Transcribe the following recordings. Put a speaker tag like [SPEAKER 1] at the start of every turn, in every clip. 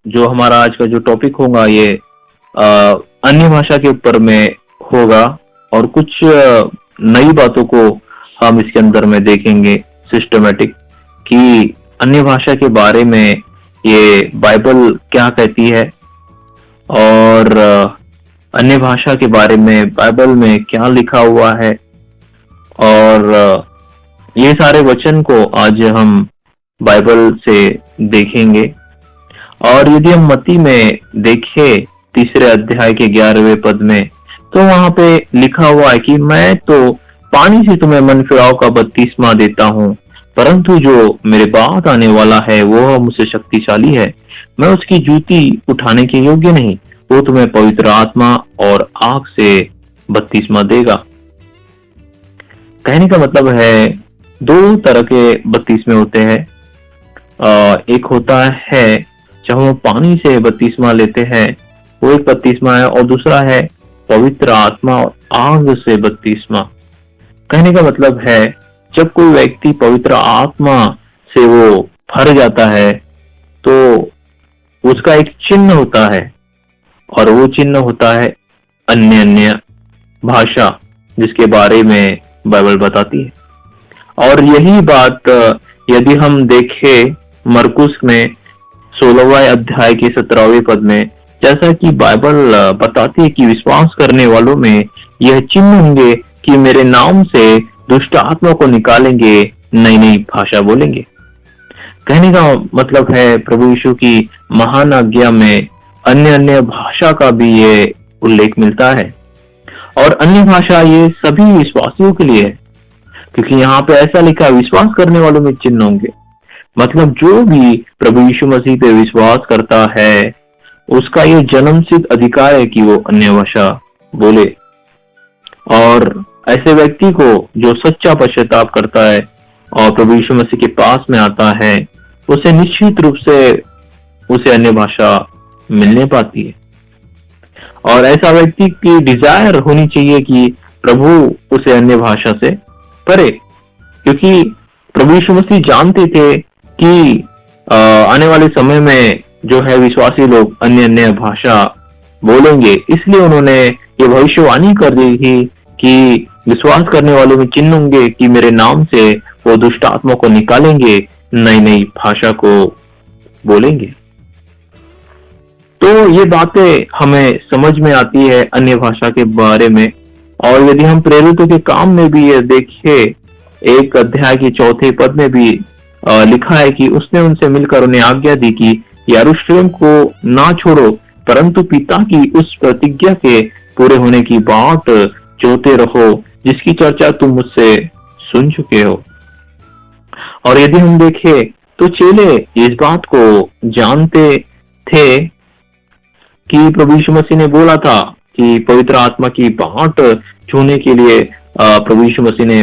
[SPEAKER 1] जो हमारा आज का जो टॉपिक होगा ये अ, अन्य भाषा के ऊपर में होगा और कुछ नई बातों को हम इसके अंदर में देखेंगे सिस्टमेटिक कि अन्य भाषा के बारे में ये बाइबल क्या कहती है और अन्य भाषा के बारे में बाइबल में क्या लिखा हुआ है और ये सारे वचन को आज हम बाइबल से देखेंगे। और यदि हम मत्ती में देखें तीसरे अध्याय के 11वें पद में तो वहां पे लिखा हुआ है कि मैं तो पानी से तुम्हें मन फिराव का बपतिस्मा देता हूँ, परंतु जो मेरे बाद आने वाला है वो मुझसे शक्तिशाली है, मैं उसकी जूती उठाने के योग्य नहीं, वो तुम्हें पवित्र आत्मा और आग से बपतिस्मा देगा। कहने का मतलब है दो तरह के बपतिस्मे होते हैं। एक होता है जब हम पानी से बपतिस्मा लेते हैं वो एक बपतिस्मा है, और दूसरा है पवित्र आत्मा और आग से बपतिस्मा। कहने का मतलब है जब कोई व्यक्ति पवित्र आत्मा से वो भर जाता है तो उसका एक चिन्ह होता है और वो चिन्ह होता है अन्य अन्य भाषा, जिसके बारे में बाइबल बताती है। और यही बात यदि हम देखें मरकुस में 16वें अध्याय के 17वें पद में, जैसा कि बाइबल बताती है कि विश्वास करने वालों में यह चिन्ह होंगे कि मेरे नाम से दुष्ट आत्मा को निकालेंगे, नई नई भाषा बोलेंगे। कहने का मतलब है प्रभु यीशु की महान आज्ञा में अन्य अन्य भाषा का भी ये उल्लेख मिलता है। और अन्य भाषा ये सभी विश्वासियों के लिए है, क्योंकि यहाँ पे ऐसा लिखा है विश्वास करने वालों में चिन्ह होंगे। मतलब जो भी प्रभु यीशु मसीह पे विश्वास करता है उसका ये जन्मसिद्ध अधिकार है कि वो अन्य भाषा बोले। और ऐसे व्यक्ति को जो सच्चा पश्चाताप करता है और प्रभु यीशु मसीह के पास में आता है उसे निश्चित रूप से उसे अन्य भाषा मिलने पाती है। और ऐसा व्यक्ति की डिजायर होनी चाहिए कि प्रभु उसे अन्य भाषा से करे, क्योंकि प्रभु यीशु मसीह जानते थे कि आने वाले समय में जो है विश्वासी लोग अन्य अन्य भाषा बोलेंगे, इसलिए उन्होंने ये भविष्यवाणी कर दी थी कि विश्वास करने वालों में चिन्ह होंगे कि मेरे नाम से वो दुष्ट आत्मा को निकालेंगे, नई नई भाषा को बोलेंगे। तो ये बातें हमें समझ में आती है अन्य भाषा के बारे में। और यदि हम प्रेरितों के काम में भी ये देखें, एक अध्याय के 4 पद में भी लिखा है कि उसने उनसे मिलकर उन्हें आज्ञा दी कि यरूशलेम को ना छोड़ो, परंतु पिता की उस प्रतिज्ञा के पूरे होने की बाट जोते रहो जिसकी चर्चा तुम मुझसे सुन चुके हो। और यदि हम देखें तो चेले इस बात को जानते थे कि प्रभु यीशु मसीह ने बोला था कि पवित्र आत्मा की बाट छूने के लिए प्रभु यीशु मसीह ने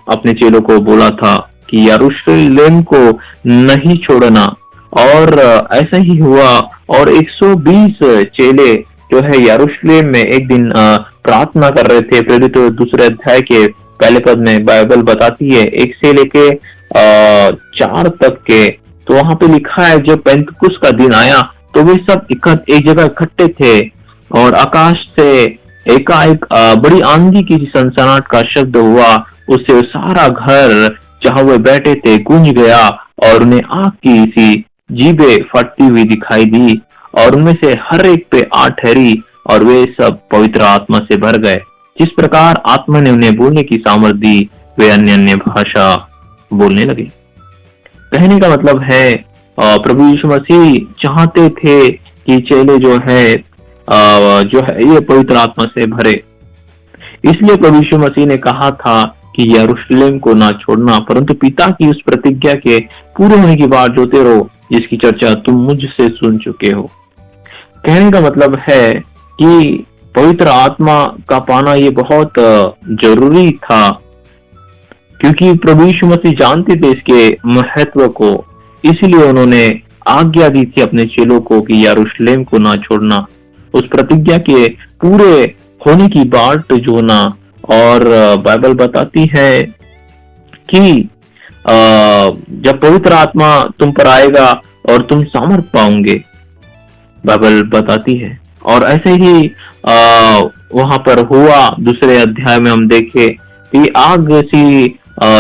[SPEAKER 1] अपने चेलों को बोला था कि यरूशलेम को नहीं छोड़ना। और ऐसा ही हुआ और 120 चेले जो है यरूशलेम में एक दिन प्रार्थना कर रहे थे। प्रेरित दूसरे अध्याय के पहले पद में बाइबल बताती है 1 से लेके 4 तक के, तो वहां पे लिखा है जब पेंतकुस्त का दिन आया तो वे सब एक जगह इकट्ठे थे और आकाश से एकाएक बड़ी आंधी की सनसनाहट का शब्द हुआ, उससे सारा घर जहां वे बैठे थे गूंज गया और उन्हें आग की सी जीभें फटती हुई दिखाई दी और उनमें से हर एक पे आग ठहरी और वे सब पवित्र आत्मा से भर गए। जिस प्रकार आत्मा ने उन्हें बोलने की सामर्थ दी वे अन्य अन्य भाषा बोलने लगे। कहने का मतलब है प्रभु यीशु मसीह चाहते थे कि चेले जो है ये पवित्र आत्मा से भरे, इसलिए प्रभु यीशु मसीह ने कहा था कि यरूशलेम को ना छोड़ना, परंतु पिता की उस प्रतिज्ञा के पूरे होने की बात जोते रहो जिसकी चर्चा तुम मुझसे सुन चुके हो। कहने का मतलब है कि पवित्र आत्मा का पाना ये बहुत जरूरी था, क्योंकि प्रभु यीशु मसीह जानते थे इसके महत्व को, इसलिए उन्होंने आज्ञा दी थी अपने चेलों को कि यरूशलेम को ना छोड़ना, उस प्रतिज्ञा के पूरे होने की बाट जोना। और बाइबल बताती है कि जब पवित्र आत्मा तुम पर आएगा और तुम सामर्थ पाओगे बाइबल बताती है। और ऐसे ही वहां पर हुआ, दूसरे अध्याय में हम देखे कि आग सी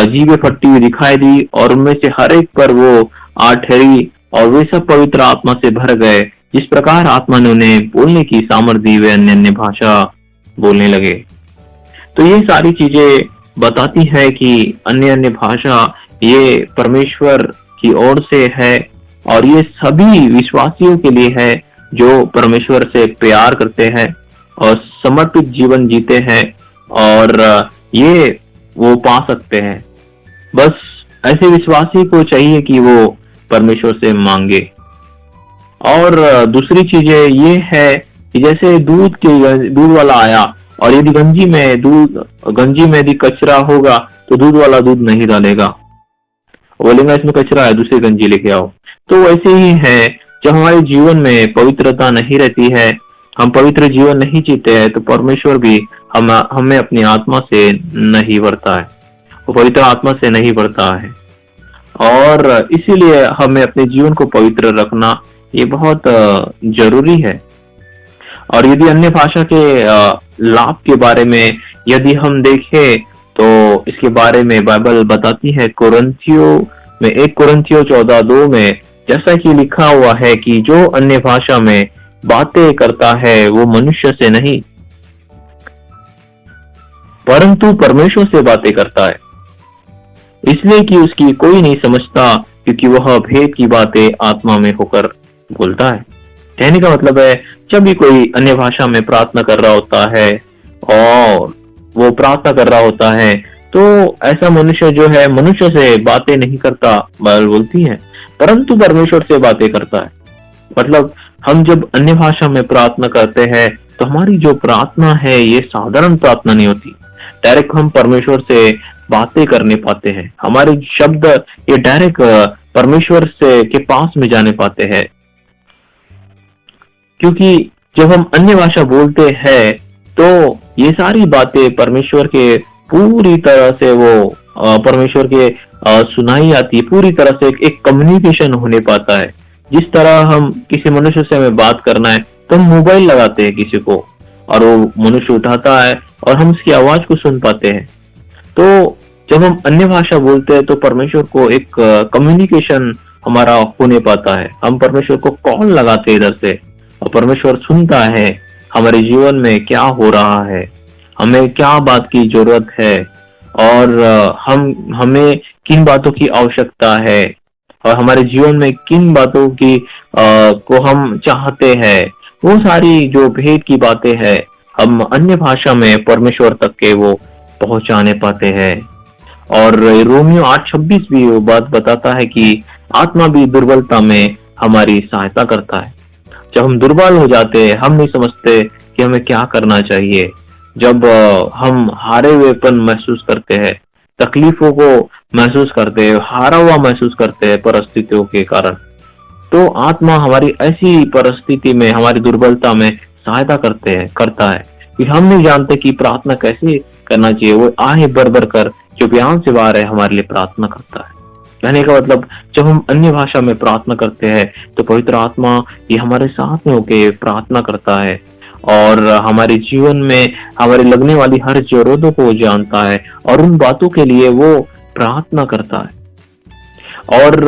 [SPEAKER 1] जीभें फटती हुई दिखाई दी और उनमें से हर एक पर वो आग ठहरी और वे सब पवित्र आत्मा से भर गए। जिस प्रकार आत्मा ने उन्हें बोलने की सामर्थ दी, वे अन्य अन्य भाषा बोलने लगे। तो ये सारी चीजें बताती है कि अन्य अन्य भाषा ये परमेश्वर की ओर से है और ये सभी विश्वासियों के लिए है जो परमेश्वर से प्यार करते हैं और समर्पित जीवन जीते हैं, और ये वो पा सकते हैं। बस ऐसे विश्वासी को चाहिए कि वो परमेश्वर से मांगे। और दूसरी चीजें ये है कि जैसे दूध वाला आया और यदि गंजी में यदि कचरा होगा तो दूध वाला दूध नहीं डालेगा, बोलेगा इसमें कचरा है, दूसरी गंजी लेके आओ। तो वैसे ही है, जब हमारे जीवन में पवित्रता नहीं रहती है, हम पवित्र जीवन नहीं जीते हैं, तो परमेश्वर भी हमें अपनी आत्मा से नहीं भरता है, वो पवित्र आत्मा से नहीं भरता है। और इसीलिए हमें अपने जीवन को पवित्र रखना ये बहुत जरूरी है। और यदि अन्य भाषा के लाभ के बारे में यदि हम देखें तो इसके बारे में बाइबल बताती है कोरिन्थियों में 1 कोरिन्थियों 14:2 में, जैसा कि लिखा हुआ है कि जो अन्य भाषा में बातें करता है वो मनुष्य से नहीं परंतु परमेश्वर से बातें करता है, इसलिए कि उसकी कोई नहीं समझता, क्योंकि वह भेद की बातें आत्मा में होकर बोलता है। कहने का मतलब है, जब भी कोई अन्य भाषा में प्रार्थना कर रहा होता है और वो प्रार्थना कर रहा होता है तो ऐसा मनुष्य जो है मनुष्य से बातें नहीं करता, बाइबल बोलती है, परंतु परमेश्वर से बातें करता है। मतलब हम जब अन्य भाषा में प्रार्थना करते हैं तो हमारी जो प्रार्थना है ये साधारण प्रार्थना नहीं होती, डायरेक्ट हम परमेश्वर से बातें करने पाते हैं, हमारे शब्द ये डायरेक्ट परमेश्वर से के पास में जाने पाते हैं। क्योंकि जब हम अन्य भाषा बोलते हैं तो ये सारी बातें परमेश्वर के पूरी तरह से वो परमेश्वर के सुनाई आती है, पूरी तरह से एक कम्युनिकेशन होने पाता है। जिस तरह हम किसी मनुष्य से हमें बात करना है तो हम मोबाइल लगाते हैं किसी को और वो मनुष्य उठाता है और हम उसकी आवाज को सुन पाते हैं। तो जब हम अन्य भाषा बोलते हैं तो परमेश्वर को एक कम्युनिकेशन हमारा होने पाता है, हम परमेश्वर को कॉल लगाते हैं इधर से और परमेश्वर सुनता है हमारे जीवन में क्या हो रहा है, हमें क्या बात की जरूरत है और हमें किन बातों की आवश्यकता है और हमारे जीवन में किन बातों की को हम चाहते हैं। वो सारी जो भेद की बातें हैं हम अन्य भाषा में परमेश्वर तक के वो पहुंचाने पाते हैं। और रोमियो 8:26 भी वो बात बताता है कि आत्मा भी दुर्बलता में हमारी सहायता करता है। जब हम दुर्बल हो जाते हैं, हम नहीं समझते कि हमें क्या करना चाहिए, जब हम हारे हुएपन महसूस करते हैं, तकलीफों को महसूस करते हैं, हारा हुआ महसूस करते हैं परिस्थितियों के कारण, तो आत्मा हमारी ऐसी परिस्थिति में, हमारी दुर्बलता में सहायता करता है कि हम नहीं जानते कि प्रार्थना कैसे करना चाहिए। वो आहे भर भर कर जो बयान से बाहर है हमारे लिए प्रार्थना करता है। कहने का मतलब जब हम अन्य भाषा में प्रार्थना करते हैं तो पवित्र आत्मा ये हमारे साथ में होके प्रार्थना करता है और हमारे जीवन में हमारे लगने वाली हर जरूरतों को जानता है और उन बातों के लिए वो प्रार्थना करता है। और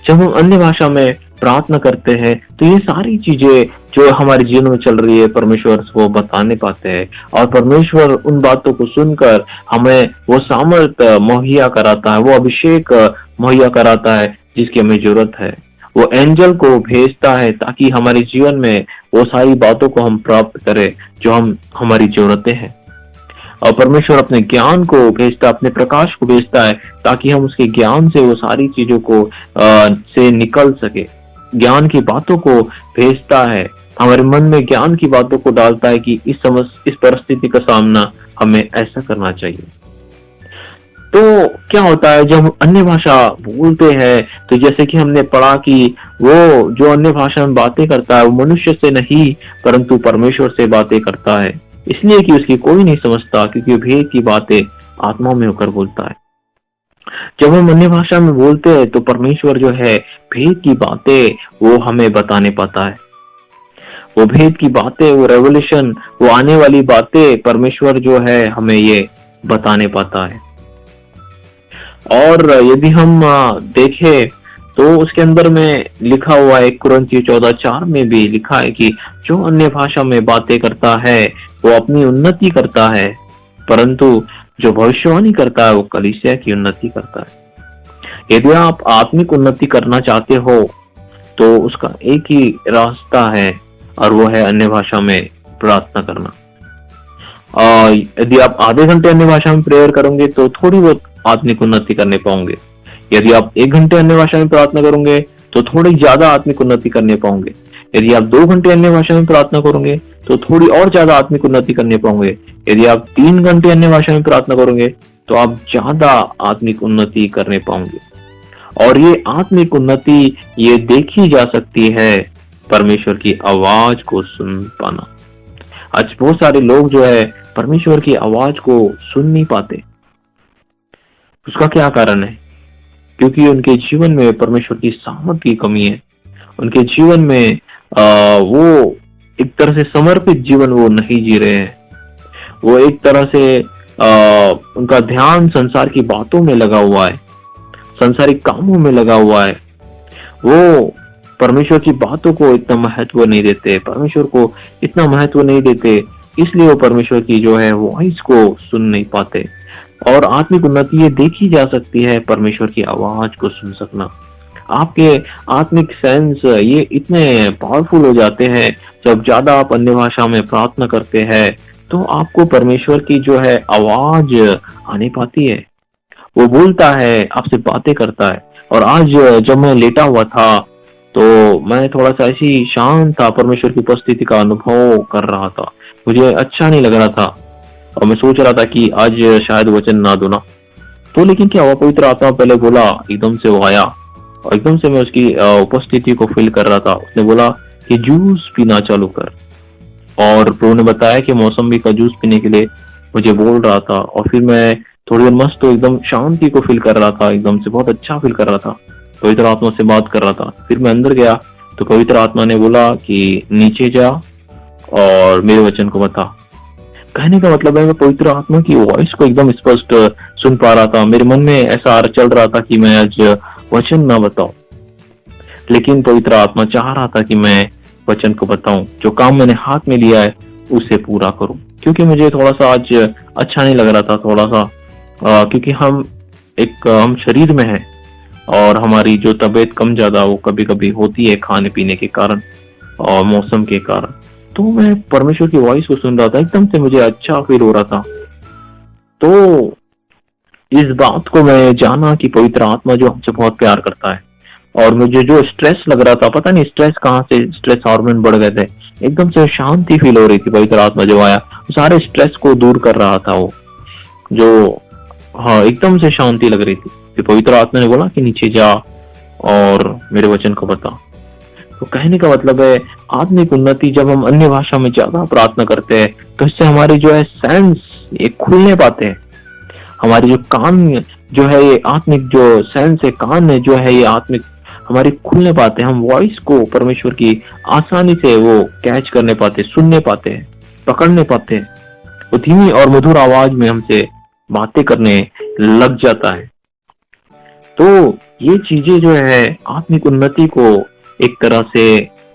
[SPEAKER 1] जब हम अन्य भाषा में प्रार्थना करते हैं तो ये सारी चीजें जो हमारे जीवन में चल रही है परमेश्वर को बताने पाते हैं और परमेश्वर उन बातों को सुनकर हमें वो सामर्थ मुहैया कराता है, वो अभिषेक मुहैया कराता है जिसकी हमें जरूरत है। वो एंजल को भेजता है ताकि हमारे जीवन में वो सारी बातों को हम प्राप्त करें जो हमारी जरूरतें हैं। और परमेश्वर अपने ज्ञान को भेजता है, अपने प्रकाश को भेजता है ताकि हम उसके ज्ञान से वो सारी चीजों को से निकल सके। ज्ञान की बातों को भेजता है, हमारे मन में ज्ञान की बातों को डालता है कि इस परिस्थिति का सामना हमें ऐसा करना चाहिए। तो क्या होता है जब अन्य भाषा बोलते हैं तो जैसे कि हमने पढ़ा कि वो जो अन्य भाषा में बातें करता है वो मनुष्य से नहीं परंतु परमेश्वर से बातें करता है, इसलिए कि उसकी कोई नहीं समझता क्योंकि भेद की बातें आत्मा में होकर बोलता है। जब हम अन्य भाषा में बोलते हैं तो परमेश्वर जो है भेद की बातें वो हमें बताने पाता है। वो भेद की बातें, वो रेवोल्यूशन, वो आने वाली बातें परमेश्वर जो है हमें ये बताने पाता है। और यदि हम देखें तो उसके अंदर में लिखा हुआ है, 1 कुरिन्थियों 14:4 में भी लिखा है कि जो अन्य भाषा में बातें करता है वो अपनी उन्नति करता है, परंतु जो भविष्यवाणी करता है वो कलीसिया की उन्नति करता है। यदि आप आत्मिक उन्नति करना चाहते हो तो उसका एक ही रास्ता है और वो है अन्य भाषा में प्रार्थना करना। यदि आप आधे घंटे अन्य भाषा में प्रेयर करोगे तो थोड़ी बहुत आत्मिक उन्नति करने पाओगे। यदि आप 1 घंटे अन्य भाषा में प्रार्थना करोगे तो थोड़ी ज्यादा आत्मिक उन्नति करने पाओगे। यदि आप 2 घंटे अन्य भाषा में प्रार्थना करोगे तो थोड़ी और ज्यादा आत्मिक उन्नति करने पाओगे। यदि आप 3 घंटे अन्य भाषा में प्रार्थना करोगे तो आप ज्यादा आत्मिक उन्नति करने पाओगे। और ये आत्मिक उन्नति ये देखी जा सकती है परमेश्वर की आवाज को सुन पाना। आज बहुत सारे लोग जो है परमेश्वर की आवाज को सुन नहीं पाते। उसका क्या कारण है? क्योंकि उनके जीवन में परमेश्वर की सामर्थ की कमी है। उनके जीवन में वो एक तरह से समर्पित जीवन वो नहीं जी रहे हैं। वो एक तरह से उनका ध्यान संसार की बातों में लगा हुआ है, संसारिक कामों में लगा हुआ है। वो परमेश्वर की बातों को इतना महत्व नहीं देते, परमेश्वर को इतना महत्व नहीं देते, इसलिए वो परमेश्वर की जो है वॉइस को सुन नहीं पाते। और आत्मिक उन्नति ये देखी जा सकती है परमेश्वर की आवाज को सुन सकना। आपके आत्मिक सेंस ये इतने पावरफुल हो जाते हैं जब ज्यादा आप अन्य भाषा में प्रार्थना करते हैं तो आपको परमेश्वर की जो है आवाज आने पाती है। वो बोलता है, आपसे बातें करता है। और आज जब मैं लेटा हुआ था तो मैं थोड़ा सा ऐसी शांत था, परमेश्वर की उपस्थिति का अनुभव कर रहा था। मुझे अच्छा नहीं लग रहा था और मैं सोच रहा था कि आज शायद वचन ना दो ना। तो लेकिन क्या हुआ, पवित्र आत्मा पहले बोला, एकदम से वो आया और एकदम से मैं उसकी उपस्थिति को फील कर रहा था। उसने बोला कि जूस पीना चालू कर। और प्रभु ने बताया कि मौसमी का जूस पीने के लिए मुझे बोल रहा था। और फिर मैं थोड़ी देर मस्त तो एकदम शांति को फील कर रहा था, एकदम से बहुत अच्छा फील कर रहा था, पवित्र आत्मा से बात कर रहा था। फिर मैं अंदर गया तो पवित्र आत्मा ने बोला कि नीचे जा और मेरे वचन को बता। कहने का मतलब है मैं पवित्र आत्मा की वॉइस को एकदम स्पष्ट सुन पा रहा था। मेरे मन में ऐसा चल रहा था कि मैं आज वचन ना बताऊं, लेकिन पवित्र आत्मा चाह रहा था कि मैं वचन को बताऊं, जो काम मैंने हाथ में लिया है उसे पूरा करूं। क्योंकि मुझे थोड़ा सा आज अच्छा नहीं लग रहा था, थोड़ा सा क्योंकि हम शरीर में हैं और हमारी जो तबीयत कम ज्यादा वो कभी कभी होती है खाने पीने के कारण और मौसम के कारण। तो मैं परमेश्वर की वॉइस को सुन रहा था, एकदम से मुझे अच्छा फील हो रहा था। तो इस बात को मैं जाना कि पवित्र आत्मा जो हमसे बहुत प्यार करता है। और मुझे जो स्ट्रेस लग रहा था, पता नहीं स्ट्रेस कहाँ से, स्ट्रेस हार्मोन बढ़ गए थे, एकदम से शांति फील हो रही थी। पवित्र आत्मा जो आया सारे स्ट्रेस को दूर कर रहा था। वो जो एकदम से शांति लग रही थी। फिर पवित्र आत्मा ने बोला कि नीचे जा और मेरे वचन को बता। तो कहने का मतलब है आत्मिक उन्नति, जब हम अन्य भाषा में ज्यादा प्रार्थना करते हैं तो इससे हमारे जो है सेंस ये खुलने पाते हैं। हमारे जो कान जो है ये आत्मिक जो सेंस है, कान है जो है ये आत्मिक हमारे खुलने पाते हैं। हम वॉइस को परमेश्वर की आसानी से वो कैच करने पाते, सुनने पाते हैं, पकड़ने पाते हैं। वो धीमी और मधुर आवाज में हमसे बातें करने लग जाता है। तो ये चीजें जो है आत्मिक उन्नति को एक तरह से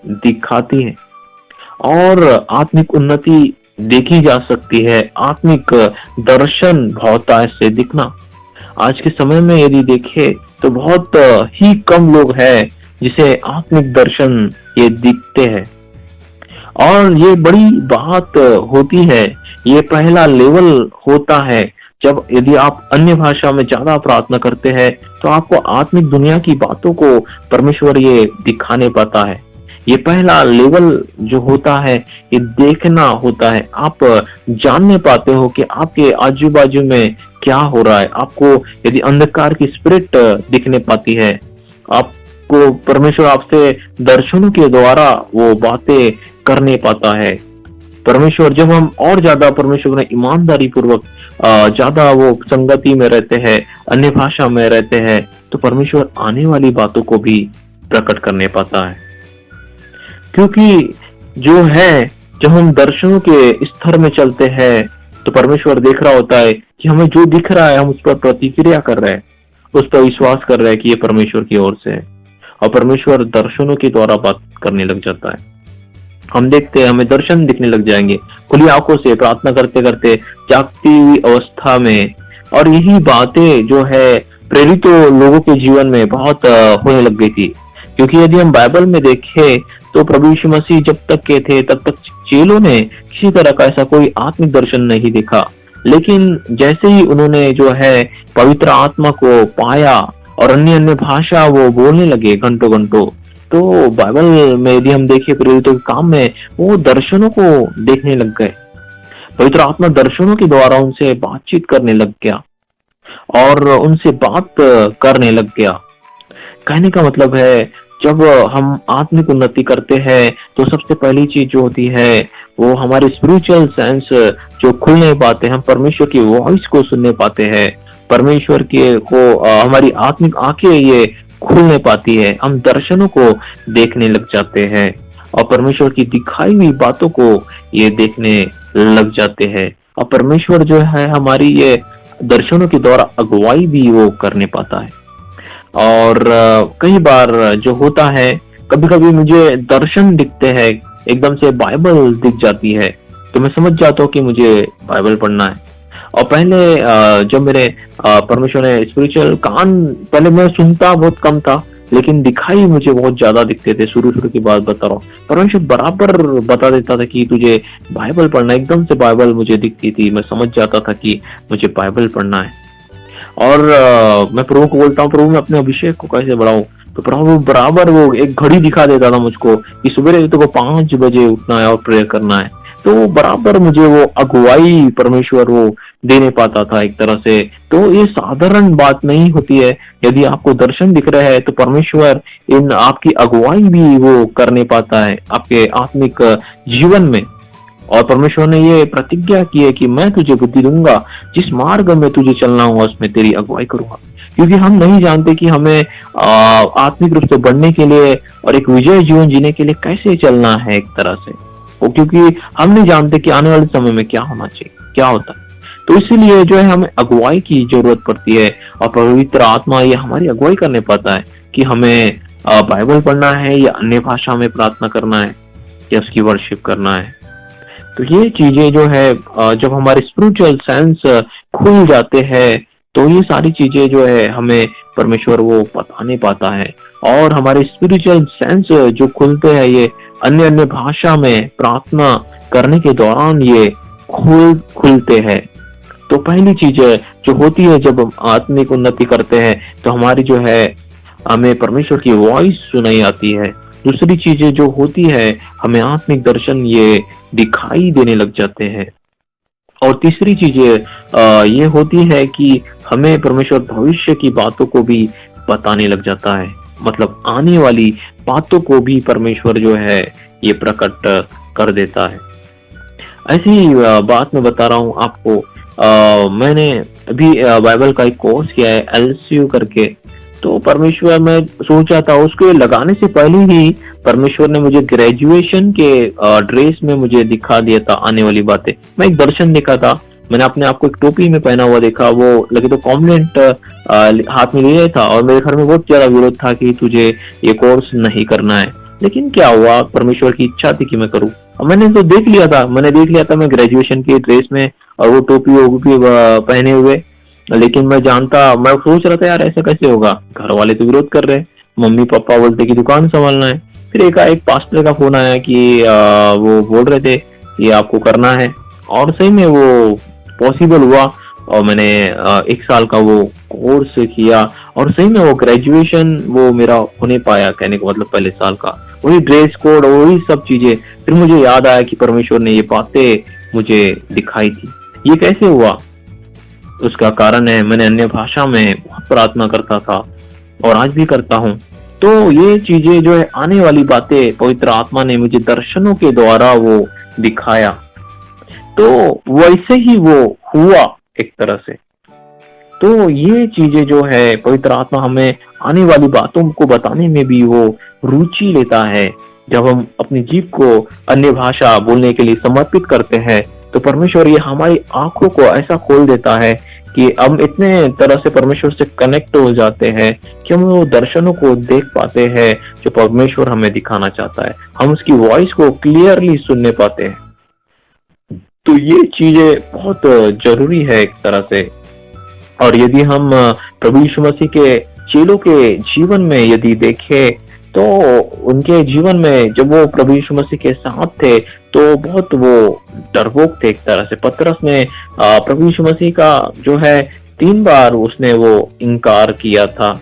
[SPEAKER 1] दिखाती है। और आत्मिक उन्नति देखी जा सकती है, आत्मिक दर्शन भावता से दिखना। आज के समय में यदि देखे तो बहुत ही कम लोग हैं जिसे आत्मिक दर्शन ये दिखते हैं। और ये बड़ी बात होती है, ये पहला लेवल होता है। जब यदि आप अन्य भाषा में ज्यादा प्रार्थना करते हैं तो आपको आत्मिक दुनिया की बातों को परमेश्वर ये दिखाने पाता है। ये पहला लेवल जो होता है ये देखना होता है। आप जानने पाते हो कि आपके आजू बाजू में क्या हो रहा है। आपको यदि अंधकार की स्पिरिट दिखने पाती है, आपको परमेश्वर आपसे दर्शनों के द्वारा वो बातें करने पाता है। परमेश्वर जब हम और ज्यादा परमेश्वर में ईमानदारी पूर्वक ज्यादा वो संगति में रहते हैं, अन्य भाषा में रहते हैं, तो परमेश्वर आने वाली बातों को भी प्रकट करने पाता है। क्योंकि जो है, जब हम दर्शनों के स्तर में चलते हैं तो परमेश्वर देख रहा होता है कि हमें जो दिख रहा है हम उस पर प्रतिक्रिया कर रहे हैं, उस पर विश्वास कर रहे हैं कि ये परमेश्वर की ओर से है। और परमेश्वर दर्शनों के द्वारा बात करने लग जाता है। हम देखते हैं, हमें दर्शन दिखने लग जाएंगे खुली आंखों से, प्रार्थना करते करते, जागती हुई अवस्था में। और यही बातें जो है प्रेरित लोगों के जीवन में बहुत होने लग गई थी। क्योंकि यदि हम बाइबल में देखें तो प्रभु यीशु मसीह जब तक के थे तब तक चेलों ने किसी तरह का ऐसा कोई आत्मिक दर्शन नहीं देखा। लेकिन जैसे ही उन्होंने जो है पवित्र आत्मा को पाया और अन्य अन्य भाषा वो बोलने लगे घंटों घंटों, तो बाइबल में यदि हम देखें प्रेरितों के काम में वो दर्शनों को देखने लग गए। पवित्र आत्मा दर्शनों के द्वारा उनसे बातचीत करने लग गया और उनसे बात करने लग गया। कहने का मतलब है, जब हम आत्मिक उन्नति करते हैं तो सबसे पहली चीज जो होती है वो हमारी स्पिरिचुअल सेंस जो खुलने पाते हैं, हम परमेश्वर की वॉइस को सुनने पाते हैं, परमेश्वर के को हमारी आत्मिक आंखें ये खुलने पाती है, हम दर्शनों को देखने लग जाते हैं और परमेश्वर की दिखाई हुई बातों को ये देखने लग जाते हैं। और परमेश्वर जो है हमारी ये दर्शनों के द्वारा अगुवाई भी वो करने पाता है। और कई बार जो होता है, कभी कभी मुझे दर्शन दिखते हैं, एकदम से बाइबल दिख जाती है तो मैं समझ जाता हूँ कि मुझे बाइबल पढ़ना है। और पहले जब मेरे परमेश्वर ने स्पिरिचुअल कान, पहले मैं सुनता बहुत कम था लेकिन दिखाई मुझे बहुत ज्यादा दिखते थे। शुरू शुरू की बात बता रहा हूँ, परमेश्वर बराबर बता देता था कि तुझे बाइबल पढ़ना, एकदम से बाइबल मुझे दिखती थी, मैं समझ जाता था कि मुझे बाइबल पढ़ना है। और मैं प्रभु को बोलता हूँ, प्रभु मैं अपने अभिषेक को कैसे बढ़ाऊं, तो प्रभु बराबर वो एक घड़ी दिखा देता था मुझको कि सुबह तो 5 बजे उठना है और प्रेयर करना है। तो बराबर मुझे वो अगुवाई परमेश्वर वो देने पाता था एक तरह से। तो ये साधारण बात नहीं होती है, यदि आपको दर्शन दिख रहे हैं तो परमेश्वर इन आपकी अगुवाई भी वो करने पाता है आपके आत्मिक जीवन में। और परमेश्वर ने ये प्रतिज्ञा की है कि मैं तुझे बुद्धि दूंगा, जिस मार्ग में तुझे चलना होगा उसमें तेरी अगुवाई करूंगा। क्योंकि हम नहीं जानते कि हमें आत्मिक रूप से बढ़ने के लिए और एक विजय जीवन जीने के लिए कैसे चलना है एक तरह से, और क्योंकि हम नहीं जानते कि आने वाले समय में क्या होना चाहिए, क्या होता है। तो इसीलिए जो है हमें अगुवाई की जरूरत पड़ती है और पवित्र आत्मा ये हमारी अगुवाई करने पाता है कि हमें बाइबल पढ़ना है या अन्य भाषा में प्रार्थना करना है या उसकी वर्शिप करना है। तो ये चीजें जो है जब हमारे स्पिरिचुअल सेंस खुल जाते हैं तो ये सारी चीजें जो है हमें परमेश्वर वो बताने पाता है। और हमारे स्पिरिचुअल सेंस जो खुलते हैं ये अन्य अन्य भाषा में प्रार्थना करने के दौरान ये खुलते हैं। तो पहली चीज जो होती है जब हम आत्मिक उन्नति करते हैं तो हमारी जो है हमें परमेश्वर की वॉइस सुनाई आती है। दूसरी चीजें जो होती है, हमें आत्मिक दर्शन ये दिखाई देने लग जाते हैं। और तीसरी चीज ये होती है कि हमें परमेश्वर भविष्य की बातों को भी बताने लग जाता है, मतलब आने वाली बातों को भी परमेश्वर जो है ये प्रकट कर देता है। ऐसी बात मैं बता रहा हूँ आपको, मैंने अभी बाइबल का एक कोर्स किया है LCU करके। तो परमेश्वर, मैं सोचा था उसको लगाने से पहले ही परमेश्वर ने मुझे ग्रेजुएशन के ड्रेस में मुझे दिखा दिया था आने वाली बातें। मैं एक दर्शन देखा था, मैंने अपने आप को एक टोपी में पहना हुआ देखा, वो लगे तो कॉम्बिनेंट हाथ में लिए था और मेरे घर में बहुत ज्यादा विरोध था कि तुझे ये कोर्स नहीं करना है। लेकिन क्या हुआ, परमेश्वर की इच्छा थी कि मैं करूँ और मैंने तो देख लिया था मैं ग्रेजुएशन की ड्रेस में और वो टोपी वोपी पहने हुए। लेकिन मैं सोच रहा था यार ऐसा कैसे होगा, घर वाले तो विरोध कर रहे हैं, मम्मी पापा बोलते कि दुकान संभालना है। फिर एक पास्टर का फोन आया कि वो बोल रहे थे कि आपको करना है, और सही में वो पॉसिबल हुआ और मैंने 1 साल का वो कोर्स किया और सही में वो ग्रेजुएशन वो मेरा होने पाया। कहने का मतलब पहले साल का वही ड्रेस कोड, वही सब चीजें। फिर मुझे याद आया कि परमेश्वर ने ये बातें मुझे दिखाई थी। ये कैसे हुआ, उसका कारण है मैंने अन्य भाषा में बहुत प्रार्थना करता था और आज भी करता हूँ। तो ये चीजें जो है आने वाली बातें पवित्र आत्मा ने मुझे दर्शनों के द्वारा वो दिखाया, तो वैसे ही वो हुआ एक तरह से। तो ये चीजें जो है पवित्र आत्मा हमें आने वाली बातों को बताने में भी वो रुचि लेता है जब हम अपनी जीभ को अन्य भाषा बोलने के लिए समर्पित करते हैं, तो परमेश्वर ये हमारी आंखों को ऐसा खोल देता है कि हम इतने तरह से परमेश्वर से कनेक्ट हो जाते हैं कि हम वो दर्शनों को देख पाते हैं जो परमेश्वर हमें दिखाना चाहता है। हम उसकी वॉइस को क्लियरली सुनने पाते हैं। तो ये चीजें बहुत जरूरी है एक तरह से। और यदि हम प्रभु यीशु मसीह के चेलों के जीवन में यदि देखें, तो उनके जीवन में जब वो प्रभु यीशु मसीह के साथ थे, तो बहुत वो डरपोक थे एक तरह से। पतरस ने प्रभु यीशु मसीह का जो है 3 बार उसने वो इनकार किया था।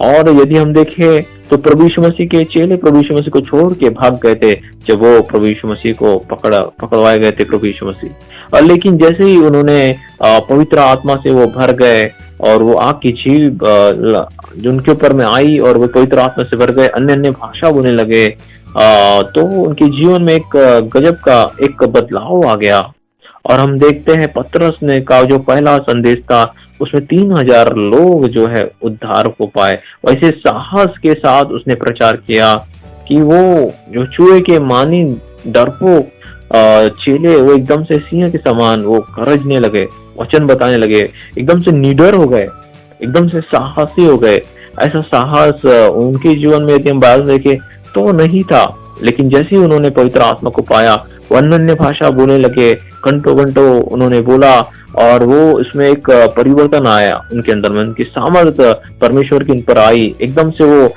[SPEAKER 1] और यदि हम देखें तो प्रभु यीशु मसीह के चेले प्रभु यीशु मसीह को छोड़ के भाग गए थे जब वो प्रभु यीशु मसीह को पकड़वाए गए थे प्रभु यीशु मसीह। और लेकिन जैसे ही उन्होंने पवित्र आत्मा से वो भर गए और वो आग की जीभ जो उनके ऊपर में आई और वो पवित्र आत्मा से भर गए, अन्य अन्य भाषा बोलने लगे, तो उनके जीवन में एक गजब का एक बदलाव आ गया। और हम देखते हैं पतरस ने का जो पहला संदेश था उसमें 3000 लोग जो है उद्धार को पाए। वैसे साहस के साथ उसने प्रचार किया कि वो जो चूहे के मानी डरपोक चेले वो एकदम से सिंह के समान वो गरजने लगे, वचन बताने लगे, एकदम से निडर हो गए, एकदम से साहसी हो गए। ऐसा साहस उनके जीवन में यदि हम बात देखें तो नहीं था, लेकिन जैसे ही उन्होंने पवित्र आत्मा को पाया, वो अन्य भाषा बोलने लगे, घंटों घंटों उन्होंने बोला, और वो इसमें एक परिवर्तन आया उनके अंदर में, उनकी सामर्थ्य परमेश्वर की उन पर आई, एकदम से वो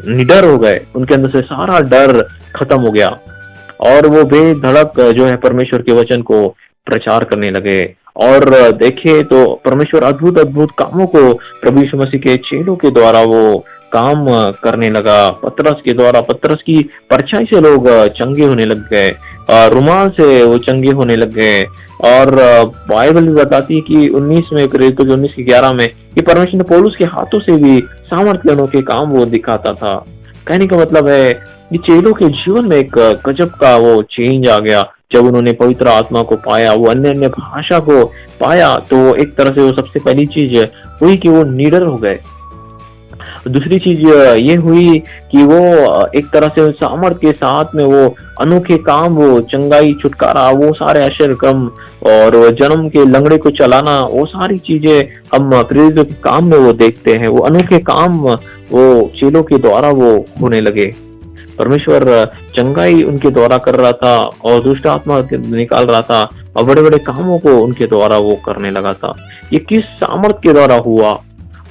[SPEAKER 1] निडर हो गए, उनके अंदर से सारा डर खत्म हो गया और वो बेधड़क जो है परमेश्वर के वचन को प्रचार करने लगे। और देखे तो परमेश्वर अद्भुत अद्भुत कामों को प्रभु यीशु मसीह के चेलों के द्वारा वो काम करने लगा। पतरस के द्वारा, पतरस की परछाई से लोग चंगे होने लग गए, रुमाल से वो चंगे होने लग गए। और बाइबल भी बताती है कि 19 में 19:11 में कि परमेश्वर ने पौलुस के हाथों से भी सामर्थ्य के काम वो दिखाता था। कहने का मतलब है कि चेलों के जीवन में एक गजब का वो चेंज आ गया जब उन्होंने पवित्र आत्मा को पाया, वो अन्य अन्य भाषा को पाया। तो एक तरह से वो सबसे पहली चीज हुई कि वो निडर हो गए। दूसरी चीज ये हुई कि वो एक तरह से सामर्थ्य के साथ में वो अनोखे काम, वो चंगाई, छुटकारा, वो सारे आश्चर्य कर्म और जन्म के लंगड़े को चलाना, वो सारी चीजें हम प्रेरितों के काम में वो देखते हैं। वो अनोखे काम वो चेलों के द्वारा वो होने लगे। परमेश्वर चंगाई उनके द्वारा कर रहा था और दुष्ट आत्मा निकाल रहा था और बड़े बड़े कामों को उनके द्वारा वो करने लगा था। ये किस सामर्थ्य के द्वारा हुआ?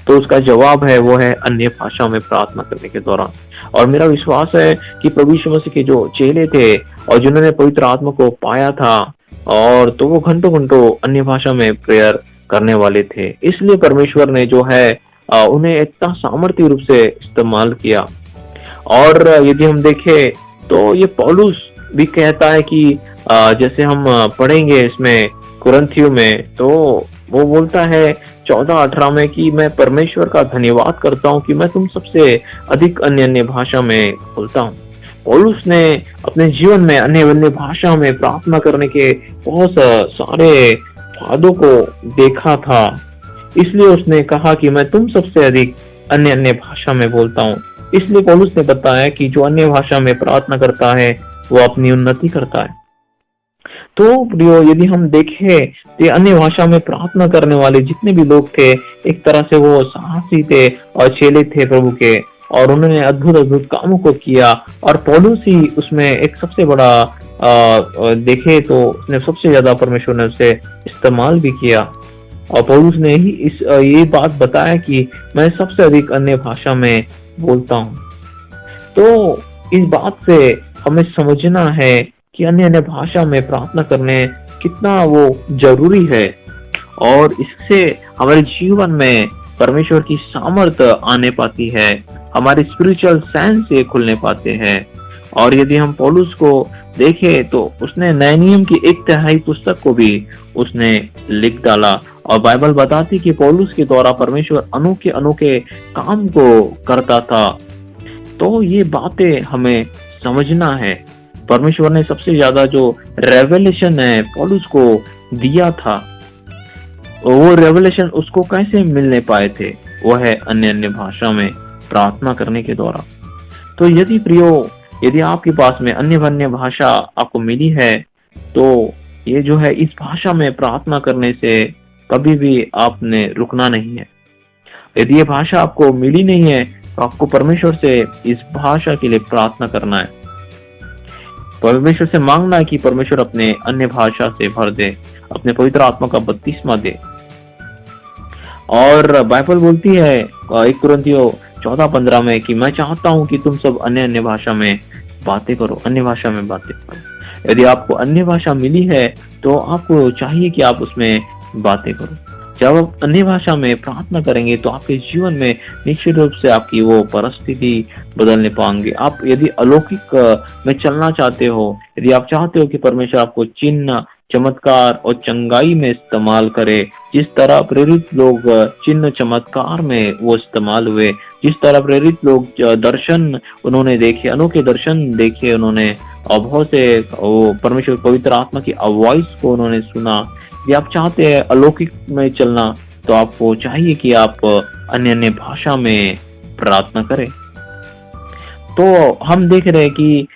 [SPEAKER 1] तो उसका जवाब है वो है अन्य भाषा में प्रार्थना करने के दौरान। और मेरा विश्वास है कि प्रभु यीशु मसीह के जो चेले थे और जिन्होंने पवित्र आत्मा को पाया था, और तो वो घंटों घंटों अन्य भाषा में प्रेयर करने वाले थे। इसलिए परमेश्वर ने जो है उन्हें इतना सामर्थ्य रूप से इस्तेमाल किया। और यदि हम देखें तो ये पौलुस भी कहता है कि जैसे हम पढ़ेंगे इसमें कुरिन्थियों में, तो वो बोलता है 14:18 में कि मैं परमेश्वर का धन्यवाद करता हूँ कि मैं तुम सबसे अधिक अन्य अन्य भाषा में बोलता हूँ। पौलुस ने अपने जीवन में अन्य अन्य भाषा में प्रार्थना करने के बहुत सारे फायदों को देखा था, इसलिए उसने कहा कि मैं तुम सबसे अधिक अन्य अन्य भाषा में बोलता हूँ। इसलिए पौलुस ने बताया कि जो अन्य भाषा में प्रार्थना करता है वो अपनी उन्नति करता है। तो प्रियो, यदि हम देखें तो अन्य भाषा में प्रार्थना करने वाले जितने भी लोग थे, एक तरह से वो साहसी थे और चेले थे प्रभु के, और उन्होंने अद्भुत अद्भुत कामों को किया। और पौलुस ही उसमें एक सबसे बड़ा देखे तो उसने सबसे ज्यादा परमेश्वर ने उसे इस्तेमाल भी किया। और पौलुस ने ही ये बात बताया कि मैं सबसे अधिक अन्य भाषा में बोलता हूँ। तो इस बात से हमें समझना है कि अन्य अन्य भाषा में प्रार्थना करने कितना वो जरूरी है, और इससे हमारे जीवन में परमेश्वर की सामर्थ्य आने पाती है, हमारे स्पिरिचुअल सेंस से खुलने पाते हैं। और यदि हम पौलुस को देखें तो उसने नए नियम की 1/3 पुस्तक को भी उसने लिख डाला, और बाइबल बताती कि पौलुस के द्वारा परमेश्वर अनोखे अनोखे काम को करता था। तो ये बातें हमें समझना है। परमेश्वर ने सबसे ज्यादा जो रेवलेशन है पौलुस को दिया था, वो रेवलेशन उसको कैसे मिलने पाए थे? वो है अन्य अन्य भाषा में प्रार्थना करने के द्वारा। तो यदि प्रियो यदि आपके पास में अन्य भाषा आपको मिली है, तो ये जो है इस भाषा में प्रार्थना करने से कभी भी आपने रुकना नहीं है। यदि ये भाषा आपको मिली नहीं है, तो आपको परमेश्वर से इस भाषा के लिए प्रार्थना करना है। परमेश्वर से मांगना है कि परमेश्वर अपने अन्य भाषा से भर दे, अपने पवित्र आत्मा का बपतिस्मा दे। और बाइबल बोलती है 1 कुरिन्थियों 14:15 में कि मैं चाहता हूं कि तुम सब अन्य अन्य भाषा में बातें करो, अन्य भाषा में बातें करो। यदि आपको अन्य भाषा मिली है, तो आपको चाहिए कि आप उसमें बातें करो। जब आप अन्य भाषा में प्रार्थना करेंगे, तो आपके जीवन में निश्चित रूप से आपकी वो परिस्थिति बदलने पाएंगे। आप यदि अलौकिक में चलना चाहते हो, यदि आप चाहते हो कि परमेश्वर आपको चिन्ह, चमत्कार और चंगाई में इस्तेमाल करे, जिस तरह प्रेरित लोग चिन्ह चमत्कार में वो इस्तेमाल हुए, जिस तरह प्रेरित लोग दर्शन उन्होंने देखे, अनोखे दर्शन देखे उन्होंने, और बहुत से वो परमेश्वर पवित्र आत्मा की आवाज को उन्होंने सुना। यदि आप चाहते हैं अलौकिक में चलना, तो आपको चाहिए कि आप अन्य अन्य भाषा में प्रार्थना करें। तो हम देख रहे हैं कि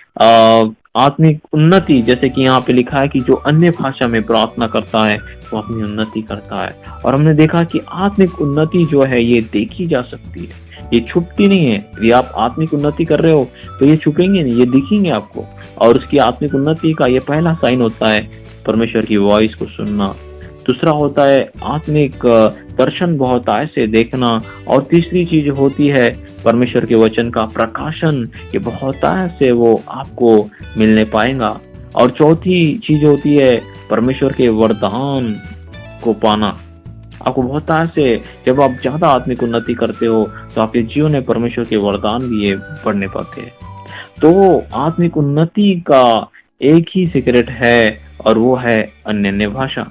[SPEAKER 1] आत्मिक उन्नति, जैसे कि यहाँ पे लिखा है कि जो अन्य भाषा में प्रार्थना करता है वो अपनी उन्नति करता है। और हमने देखा कि आत्मिक उन्नति जो है ये देखी जा सकती है, ये छुपती नहीं है। यदि आप आत्मिक उन्नति कर रहे हो, तो ये छुपेंगे नहीं, ये दिखेंगे आपको। और उसकी आत्मिक उन्नति का ये पहला साइन होता है परमेश्वर की वॉइस को सुनना। दूसरा होता है आत्मिक दर्शन बहुतायत से देखना। और तीसरी चीज होती है परमेश्वर के वचन का प्रकाशन, ये बहुतायत से वो आपको मिलने पाएगा। और चौथी चीज होती है परमेश्वर के वरदान को पाना। आपको बहुतायत से, जब आप ज्यादा आत्मिक उन्नति करते हो, तो आपके जीवन में परमेश्वर के वरदान भी ये बढ़ने पाते हैं। तो आत्मिक उन्नति का एक ही सीक्रेट है, और वो है अन्य अन्य भाषा।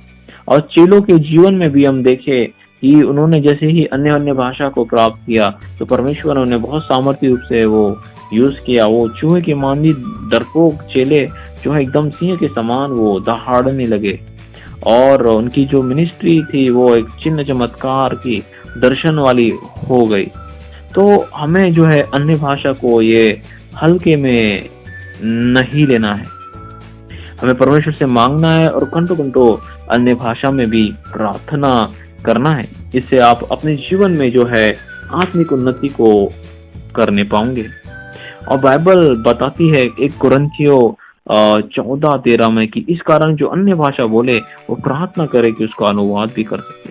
[SPEAKER 1] और चेलों के जीवन में भी हम देखें कि उन्होंने जैसे ही अन्य अन्य भाषा को प्राप्त किया, तो परमेश्वर ने उन्हें बहुत सामर्थ्य रूप से वो यूज किया। वो चूहे के मांदी डरपोक चेले जो है एकदम सिंह के समान वो दहाड़ने लगे, और उनकी जो मिनिस्ट्री थी वो एक चिन्ह चमत्कार की दर्शन वाली हो गई। तो हमें जो है अन्य भाषा को ये हल्के में नहीं लेना है, हमें परमेश्वर से मांगना है और घंटों घंटों अन्य भाषा में भी प्रार्थना करना है। इससे आप अपने जीवन में जो है आत्मिक उन्नति को करने पाओगे। और बाइबल बताती है 1 कुरिन्थियों 14:13 में कि इस कारण जो अन्य भाषा बोले वो प्रार्थना करे कि उसका अनुवाद भी कर सके।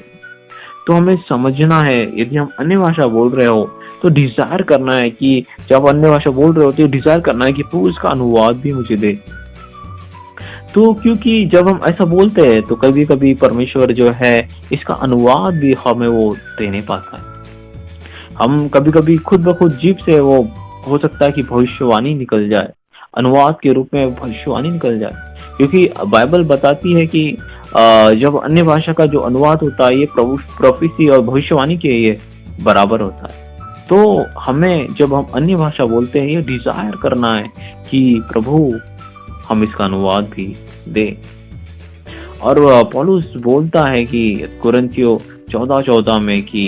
[SPEAKER 1] तो हमें समझना है, यदि हम अन्य भाषा बोल रहे हो, तो डिजायर करना है कि जब अन्य भाषा बोल रहे हो, तो डिजायर करना है कि तू इसका अनुवाद भी मुझे दे। तो क्योंकि जब हम ऐसा बोलते हैं, तो कभी कभी परमेश्वर जो है इसका अनुवाद भी हमें वो दे नहीं पाता है। हम कभी कभी खुद ब खुद जीभ से वो हो सकता है कि भविष्यवाणी निकल जाए, अनुवाद के रूप में भविष्यवाणी निकल जाए। क्योंकि बाइबल बताती है कि जब अन्य भाषा का जो अनुवाद होता है, ये प्रोफेसी और भविष्यवाणी के ये बराबर होता है। तो हमें जब हम अन्य भाषा बोलते हैं, ये डिजायर करना है कि प्रभु हम इसका अनुवाद भी दे। और पौलुस बोलता है कि कुरिन्थियों 14:14 में कि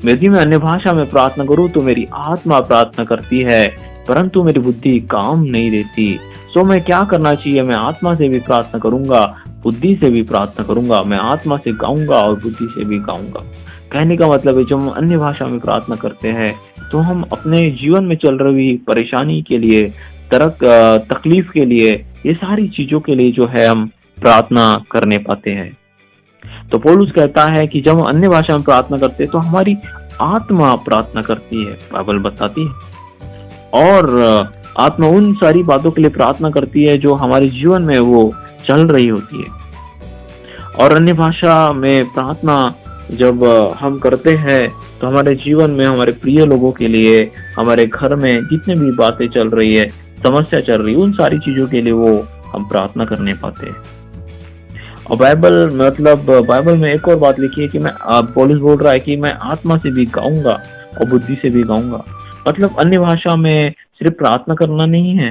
[SPEAKER 1] यदि मैं अन्य भाषा में प्रार्थना करूं, तो मेरी आत्मा प्रार्थना करती है, परंतु मेरी बुद्धि काम नहीं देती। सो मैं क्या करना चाहिए? मैं आत्मा से भी प्रार्थना करूंगा, बुद्धि से भी प्रार्थना करूंगा। मैं आत्मा से गाऊंगा और बुद्धि से भी गाऊंगा। कहने का मतलब है, जब हम अन्य भाषा में प्रार्थना करते हैं, तो हम अपने जीवन में चल रही परेशानी के लिए, तकलीफ के लिए, ये सारी चीजों के लिए जो है हम प्रार्थना करने पाते हैं। तो पौलुस कहता है कि जब हम अन्य भाषा में प्रार्थना करते हैं, तो हमारी आत्मा प्रार्थना करती है, बाइबल बताती है। और आत्मा उन सारी बातों के लिए प्रार्थना करती है जो हमारे जीवन में वो चल रही होती है। और अन्य भाषा में प्रार्थना जब हम करते हैं, तो हमारे जीवन में, हमारे प्रिय लोगों के लिए, हमारे घर में जितने भी बातें चल रही है, समस्या चल रही है, उन सारी चीजों के लिए वो हम प्रार्थना करने पाते हैं। और बाइबल में एक और बात लिखी है कि पौलुस बोल रहा है कि मैं आत्मा से भी गाऊंगा और बुद्धि से भी गाऊंगा। मतलब अन्य भाषा में सिर्फ प्रार्थना करना नहीं है,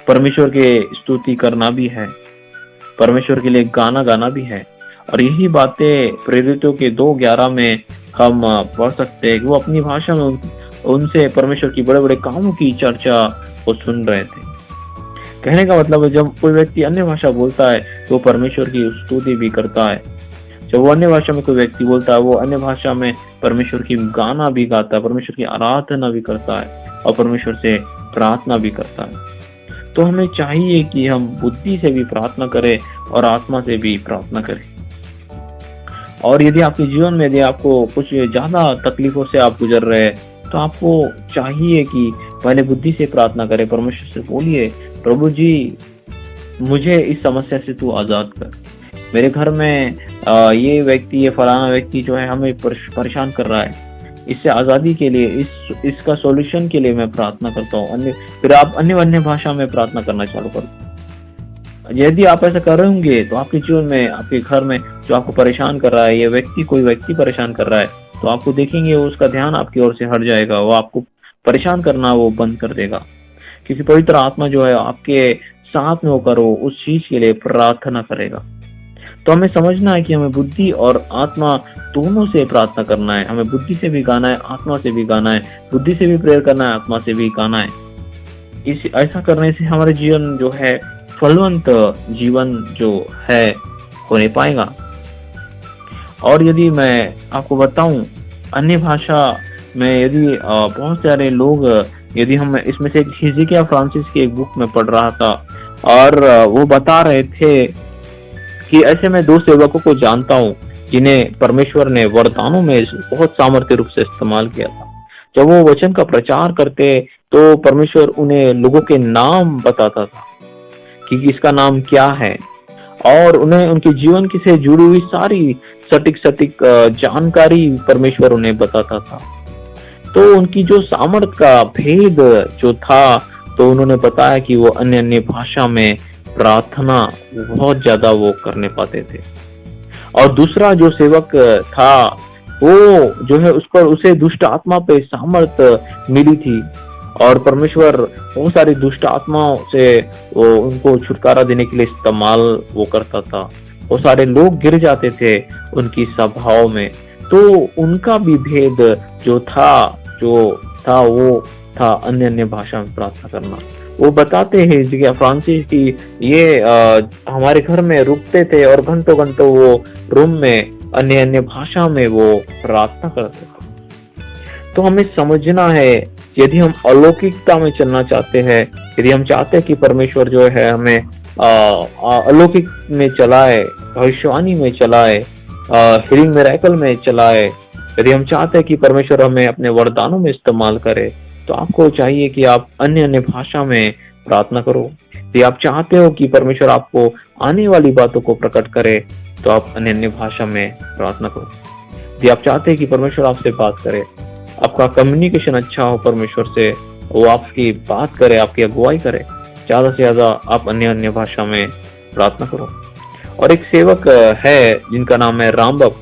[SPEAKER 1] परमेश्वर के स्तुति करना भी है, परमेश्वर के लिए गाना गाना भी है। और यही बातें प्रेरितों के 2:11 में हम पढ़ सकते हैं कि वो अपनी भाषा में उनसे परमेश्वर की बड़े बड़े कामों की चर्चा वो सुन रहे थे। कहने का मतलब है, जब कोई व्यक्ति अन्य भाषा बोलता है तो परमेश्वर की स्तुति भी करता है। जब वो अन्य भाषा में कोई व्यक्ति बोलता है, वो अन्य भाषा में परमेश्वर की गाना भी गाता है, परमेश्वर की आराधना भी करता है और परमेश्वर से प्रार्थना भी करता है। तो हमें चाहिए कि हम बुद्धि से भी प्रार्थना करें और आत्मा से भी प्रार्थना करें। और यदि आपके जीवन में यदि आपको कुछ ज्यादा तकलीफों से आप गुजर रहे हैं, तो आपको चाहिए कि पहले बुद्धि से प्रार्थना करें, परमेश्वर से बोलिए, प्रभु जी मुझे इस समस्या से तू आजाद कर। मेरे घर में ये फलाना व्यक्ति जो है हमें परेशान कर रहा है, इससे आजादी के लिए, इसका सॉल्यूशन के लिए मैं प्रार्थना करता हूँ। फिर आप अन्य भाषा में प्रार्थना करना चालू करो। यदि आप ऐसा करेंगे तो आपके जीवन में, आपके घर में जो आपको परेशान कर रहा है, ये कोई व्यक्ति परेशान कर रहा है, तो आपको देखेंगे उसका ध्यान आपकी ओर से हट जाएगा, वो आपको परेशान करना वो बंद कर देगा। किसी पवित्र आत्मा जो है आपके साथ में होकर वो उस चीज के लिए प्रार्थना करेगा। तो हमें समझना है कि हमें बुद्धि और आत्मा दोनों से प्रार्थना करना है। हमें बुद्धि से भी गाना है, आत्मा से भी गाना है, बुद्धि से भी प्रेयर करना है, आत्मा से भी गाना है। ऐसा करने से हमारे जीवन जो है फलवंत जीवन जो है होने पाएगा। और यदि मैं आपको बताऊं, अन्य भाषा में यदि बहुत सारे लोग, यदि हम इसमें से हिजकिय्याह फ्रांसिस की एक बुक में पढ़ रहा था, और वो बता रहे थे कि ऐसे मैं 2 सेवकों को जानता हूँ जिन्हें परमेश्वर ने वरदानों में बहुत सामर्थ्य रूप से इस्तेमाल किया था। जब वो वचन का प्रचार करते तो परमेश्वर उन्हें लोगों के नाम बताता था कि इसका नाम क्या है, और उन्हें उनके जीवन की से जुड़ी हुई सारी सटीक जानकारी परमेश्वर उन्हें बताता था। तो उनकी जो सामर्थ्य का भेद जो था, तो उन्होंने बताया कि वो अन्य भाषा में प्रार्थना बहुत ज्यादा वो करने पाते थे। और दूसरा जो सेवक था, वो जो है उसे दुष्ट आत्मा पे सामर्थ्य मिली थी, और परमेश्वर बहुत सारी दुष्ट आत्माओं से वो उनको छुटकारा देने के लिए इस्तेमाल वो करता था। बहुत सारे लोग गिर जाते थे उनकी सभाओं में। तो उनका भी भेद जो था वो था अन्य भाषा में प्रार्थना करना। वो बताते हैं हिजकिय्याह फ्रांसिस की ये हमारे घर में रुकते थे और घंटों वो रूम में अन्य भाषा में वो प्रार्थना करते थे। तो हमें समझना है, यदि हम अलौकिकता में चलना चाहते हैं, यदि हम चाहते हैं कि परमेश्वर जो है हमें अलौकिक में चलाए, भविष्यवाणी में चलाए, हीलिंग मिरेकल में चलाए, यदि हम चाहते हैं कि परमेश्वर हमें अपने वरदानों में इस्तेमाल करे, तो आपको चाहिए कि आप अन्य भाषा में प्रार्थना करो। यदि आप चाहते हो कि परमेश्वर आपको आने वाली बातों को प्रकट करे, तो आप अन्य भाषा में प्रार्थना करो। यदि आप चाहते हैं कि परमेश्वर आपसे बात करे, आपका कम्युनिकेशन अच्छा हो परमेश्वर से, वो आपकी बात करे, आपकी अगुवाई करे, ज्यादा से ज्यादा आप अन्य भाषा में प्रार्थना करो। और एक सेवक है जिनका नाम है रामबब,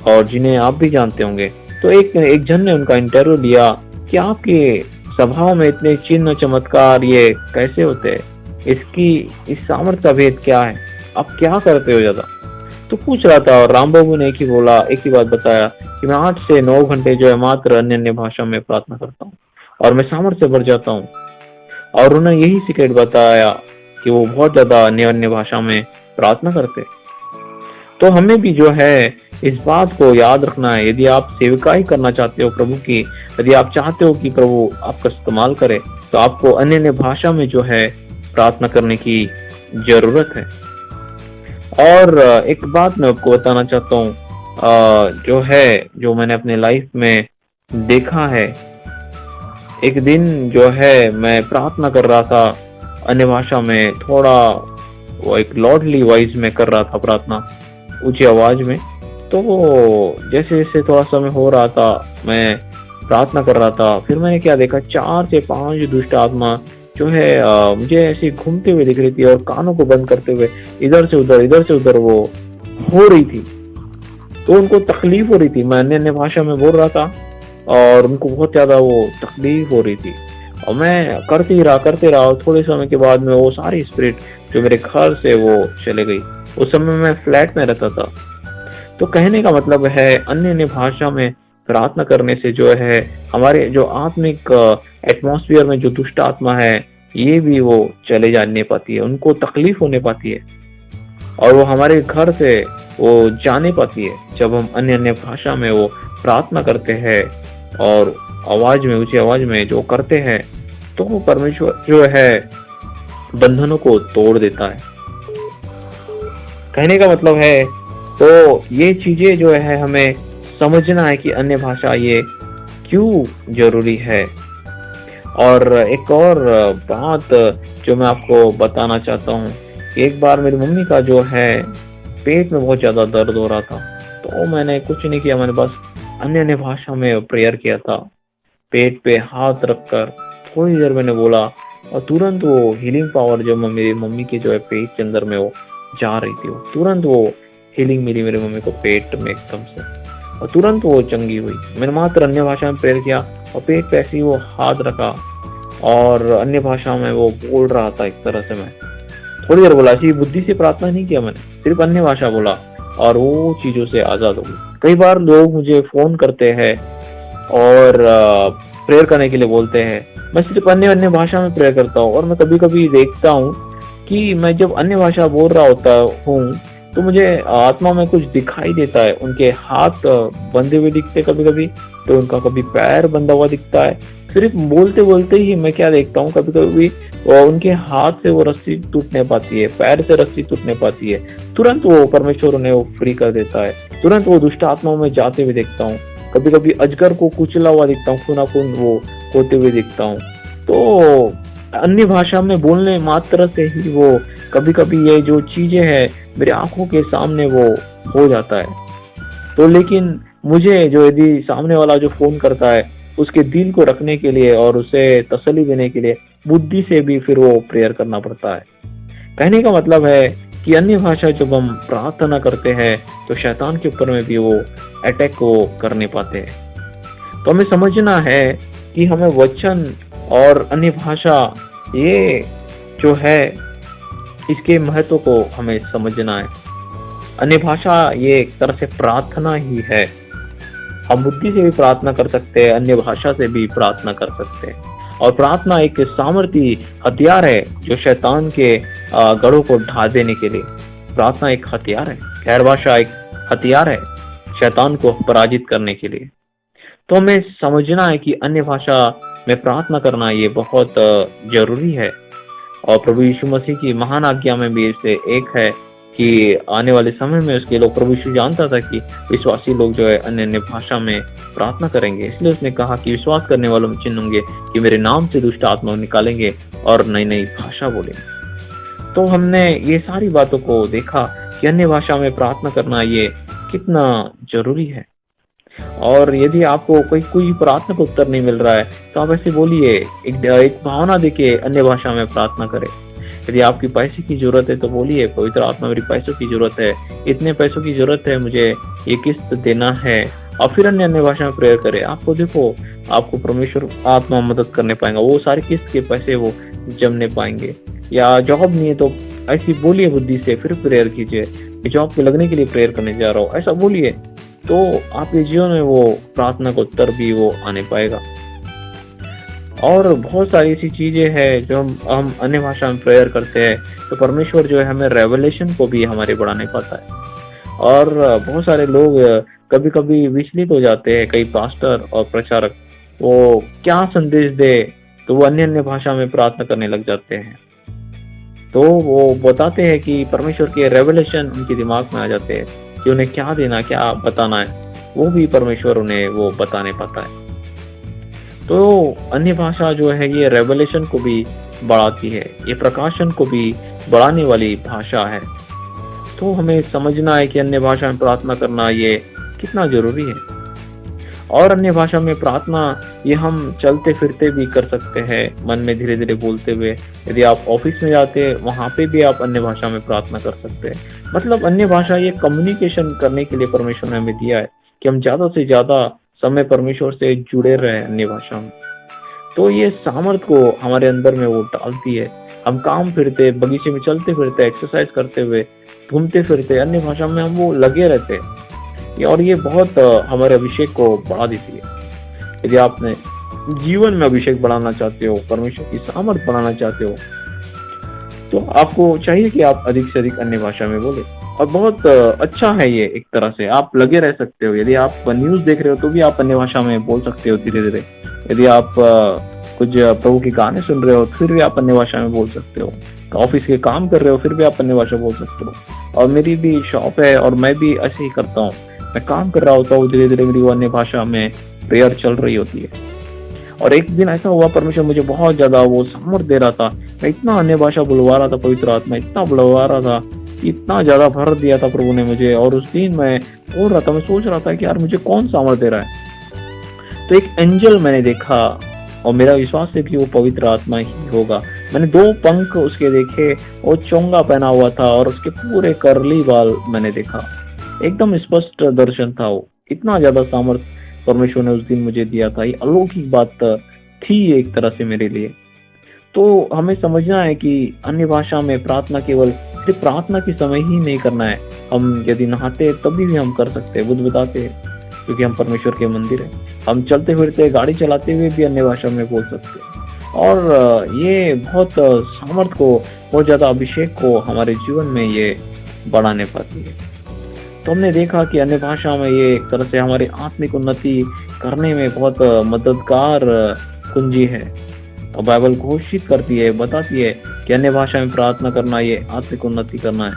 [SPEAKER 1] और जिन्हें आप भी जानते होंगे। तो एक जन ने उनका इंटरव्यू लिया कि आपके सभाओं में इतने चिन्ह चमत्कार ये कैसे होते हैं, इस सामर्थ्य का भेद क्या है, आप क्या करते हो ज्यादा। तो पूछ रहा था, और राम बाबू ने एक ही बात बताया कि मैं 8 से 9 घंटे जो है मात्र अन्य भाषा में प्रार्थना करता हूँ, और मैं सामर्थ्य से भर जाता हूँ। और उन्हें यही सीक्रेट बताया कि वो बहुत ज्यादा अन्य भाषा में प्रार्थना करते। तो हमें भी जो है इस बात को याद रखना है। यदि आप सेवकाई करना चाहते हो प्रभु की, यदि आप चाहते हो कि प्रभु आपका इस्तेमाल करे, तो आपको अन्य भाषा में जो है प्रार्थना करने की जरूरत है। और एक बात मैं आपको बताना चाहता हूँ, जो मैंने अपने लाइफ में देखा है। एक दिन जो है मैं प्रार्थना कर रहा था अन्य भाषा में, थोड़ा वो एक लॉर्डली वॉइस में कर रहा था प्रार्थना, ऊंची आवाज में। तो जैसे जैसे थोड़ा समय हो रहा था, मैं प्रार्थना कर रहा था, फिर मैंने क्या देखा, 4 से 5 दुष्ट आत्मा जो है मुझे ऐसे घूमते हुए दिख रही थी, और कानों को बंद करते हुए इधर से उधर वो हो रही थी। तो उनको तकलीफ हो रही थी, मैं अन्य भाषा में बोल रहा था और उनको बहुत ज्यादा वो तकलीफ हो रही थी, और मैं करते रहा। और थोड़े समय के बाद में वो सारी स्पिरिट जो मेरे घर से वो चले गई। उस समय मैं फ्लैट में रहता था। तो कहने का मतलब है अन्य भाषा में प्रार्थना करने से जो है हमारे जो आत्मिक एटमॉस्फेयर में जो दुष्ट आत्मा है ये भी वो चले जाने पाती है, उनको तकलीफ होने पाती है और वो हमारे घर से वो जाने पाती है। जब हम अन्य अन्य भाषा में वो प्रार्थना करते हैं और आवाज में, ऊंची आवाज में जो करते हैं, तो वो परमेश्वर जो है बंधनों को तोड़ देता है। कहने का मतलब है, तो ये चीजें जो है हमें समझना है कि अन्य भाषा ये क्यों जरूरी है। और एक और बात जो मैं आपको बताना चाहता हूँ, एक बार मेरी मम्मी का जो है पेट में बहुत ज्यादा दर्द हो रहा था, तो मैंने कुछ नहीं किया, मैंने बस अन्य अन्य भाषा में प्रेयर किया था। पेट पे हाथ रखकर थोड़ी देर मैंने बोला और तुरंत वो हीलिंग पावर जो मेरी मम्मी के जो है पेट के अंदर में वो जा रही थी, वो तुरंत वो हीलिंग मिली मेरी मम्मी को पेट में एकदम से, और तुरंत वो चंगी हुई। मैंने मात्र अन्य भाषा में प्रेयर किया और पेट पे ऐसे ही वो हाथ रखा और अन्य भाषा में वो बोल रहा था। एक तरह से मैं थोड़ी देर बोला, ऐसी बुद्धि से प्रार्थना नहीं किया मैंने, सिर्फ अन्य भाषा बोला और वो चीजों से आजाद हो गई। कई बार लोग मुझे फोन करते हैं और प्रेयर करने के लिए बोलते हैं, मैं सिर्फ अन्य अन्य भाषा में प्रेयर करता हूँ। और मैं कभी कभी देखता हूँ कि मैं जब अन्य भाषा बोल रहा होता हूँ तो मुझे आत्मा में कुछ दिखाई देता है। उनके हाथ बंधे हुए दिखते कभी कभी, तो उनका कभी पैर बंधा हुआ दिखता है। सिर्फ बोलते बोलते ही मैं क्या देखता हूँ, कभी कभी उनके हाथ से वो रस्सी टूटने पाती है, पैर से रस्सी टूटने पाती है, तुरंत वो परमेश्वर उन्हें वो फ्री कर देता है। तुरंत वो दुष्ट आत्माओं में जाते हुए देखता हूँ। कभी कभी अजगर को कुचला हुआ दिखता हूँ, खूना खून वो होते हुए दिखता हूँ। तो अन्य भाषा में बोलने मात्र से ही वो कभी कभी ये जो चीजें हैं मेरी आंखों के सामने वो हो जाता है। तो लेकिन मुझे जो यदि सामने वाला जो फोन करता है उसके दिल को रखने के लिए और उसे तसल्ली देने के लिए बुद्धि से भी फिर वो प्रेयर करना पड़ता है। कहने का मतलब है कि अन्य भाषा जब हम प्रार्थना करते हैं तो शैतान के ऊपर में भी वो अटैक को करने पाते हैं। तो हमें समझना है कि हमें वचन और अन्य भाषा ये जो है इसके महत्व को हमें समझना है। अन्य भाषा ये एक तरह से प्रार्थना ही है। हम बुद्धि से भी प्रार्थना कर सकते हैं, अन्य भाषा से भी प्रार्थना कर सकते हैं। और प्रार्थना एक सामर्थी हथियार है जो शैतान के गढ़ों को ढा देने के लिए। प्रार्थना एक हथियार है, गैर भाषा एक हथियार है शैतान को पराजित करने के लिए। तो हमें समझना है कि अन्य भाषा में प्रार्थना करना ये बहुत जरूरी है। और प्रभु यीशु मसीह की महान आज्ञा में भी से एक है कि आने वाले समय में उसके लोग, प्रभु यीशु जानता था कि विश्वासी लोग जो है अन्य अन्य भाषा में प्रार्थना करेंगे, इसलिए उसने कहा कि विश्वास करने वालों में चिन्ह होंगे कि मेरे नाम से दुष्ट आत्मा निकालेंगे और नई नई भाषा बोलेंगे। तो हमने ये सारी बातों को देखा कि अन्य भाषा में प्रार्थना करना ये कितना जरूरी है। और यदि आपको कोई प्रार्थना का उत्तर नहीं मिल रहा है तो आप ऐसे बोलिए, एक भावना देके अन्य भाषा में प्रार्थना करें। यदि आपकी पैसे की जरूरत है तो बोलिए, पवित्र आत्मा मेरी पैसों की जरूरत है, इतने पैसों की जरूरत है, मुझे ये किस्त देना है। और फिर अन्य अन्य भाषा में प्रेयर करें। आपको देखो, आपको परमेश्वर आत्मा मदद करने पाएगा, वो सारी किस्त के पैसे वो जमने पाएंगे। या जॉब नहीं है तो ऐसी बोलिए बुद्धि से, फिर प्रेयर कीजिए, जॉब पे लगने के लिए प्रेयर करने जा रहा हूँ, ऐसा बोलिए, तो आपके जीवन में वो प्रार्थना का उत्तर भी वो आने पाएगा। और बहुत सारी ऐसी चीजें हैं जो हम अन्य भाषा में प्रेयर करते हैं तो परमेश्वर जो है हमें रेवलेशन को भी हमारे बढ़ाने पाता है। और बहुत सारे लोग कभी कभी विचलित हो जाते हैं, कई पास्टर और प्रचारक वो क्या संदेश दे तो वो अन्य अन्य भाषा में प्रार्थना करने लग जाते हैं। तो वो बताते हैं कि परमेश्वर के रेवलेशन उनके दिमाग में आ जाते हैं कि उन्हें क्या देना, क्या बताना है, वो भी परमेश्वर उन्हें वो बताने पाता है। तो अन्य भाषा जो है ये रेवलेशन को भी बढ़ाती है, ये प्रकाशन को भी बढ़ाने वाली भाषा है। तो हमें समझना है कि अन्य भाषा में प्रार्थना करना ये कितना जरूरी है। और अन्य भाषा में प्रार्थना ये हम चलते फिरते भी कर सकते हैं, मन में धीरे धीरे बोलते हुए। यदि आप ऑफिस में जाते हैं वहां पे भी आप अन्य भाषा में प्रार्थना कर सकते हैं। मतलब अन्य भाषा ये कम्युनिकेशन करने के लिए परमेश्वर ने हमें दिया है कि हम ज्यादा से ज्यादा समय परमेश्वर से जुड़े रहे अन्य भाषा में। तो ये सामर्थ को हमारे अंदर में वो डालती है। हम काम फिरते, बगीचे में चलते फिरते, एक्सरसाइज करते हुए, घूमते फिरते अन्य भाषा में हम वो लगे रहते हैं। और ये बहुत हमारे अभिषेक को बढ़ा देती है। यदि आपने जीवन में अभिषेक बढ़ाना चाहते हो, परमेश्वर की सामर्थ बढ़ाना चाहते हो, तो आपको चाहिए कि आप अधिक से अधिक अन्य भाषा में बोले। और बहुत अच्छा है ये, एक तरह से आप लगे रह सकते हो। यदि आप न्यूज़ देख रहे हो तो भी आप अन्य भाषा में बोल सकते हो धीरे-धीरे। यदि आप कुछ प्रभु के गाने सुन रहे हो फिर भी आप अन्य भाषा में बोल सकते हो। ऑफिस के काम कर रहे हो फिर भी आप अन्य भाषा बोल सकते हो। और मेरी भी शॉप है और मैं भी ऐसे ही करता हूँ। मैं काम कर रहा होता हूँ, धीरे-धीरे मेरी वो अन्य भाषा में प्रेयर चल रही होती है। और एक दिन ऐसा हुआ, परमेश्वर मुझे बहुत ज्यादा वो सामर्थ दे रहा था। मैं इतना अन्य भाषा बुलवा रहा था, पवित्र आत्मा इतना बुलवा रहा था, इतना ज्यादा भर दिया था प्रभु ने मुझे। और उस दिन मैं बोल रहा था, मैं सोच रहा था कि यार मुझे कौन सामर्थ दे रहा है। तो एक एंजल मैंने देखा और मेरा विश्वास है कि वो पवित्र आत्मा ही होगा। मैंने 2 पंख उसके देखे, वो चोंगा पहना हुआ था और उसके पूरे करली बाल मैंने देखा। एकदम स्पष्ट दर्शन था वो। इतना ज्यादा सामर्थ परमेश्वर ने उस दिन मुझे दिया था। ये अलौकिक बात थी एक तरह से मेरे लिए। तो हमें समझना है कि अन्य भाषा में प्रार्थना केवल सिर्फ प्रार्थना के समय ही नहीं करना है। हम यदि नहाते तभी भी हम कर सकते हैं, बुद्ध बताते हैं, क्योंकि हम परमेश्वर के मंदिर हैं। हम चलते फिरते गाड़ी चलाते हुए भी अन्य भाषा में बोल सकते हैं। और ये बहुत सामर्थ को, बहुत ज्यादा अभिषेक को हमारे जीवन में ये बढ़ाने पाती है। तो हमने देखा कि अन्य भाषा में ये एक तरह से हमारी आत्मिक उन्नति करने में बहुत मददगार कुंजी है। और बाइबल घोषित करती है, बताती है कि अन्य भाषा में प्रार्थना करना ये आत्मिक उन्नति करना है।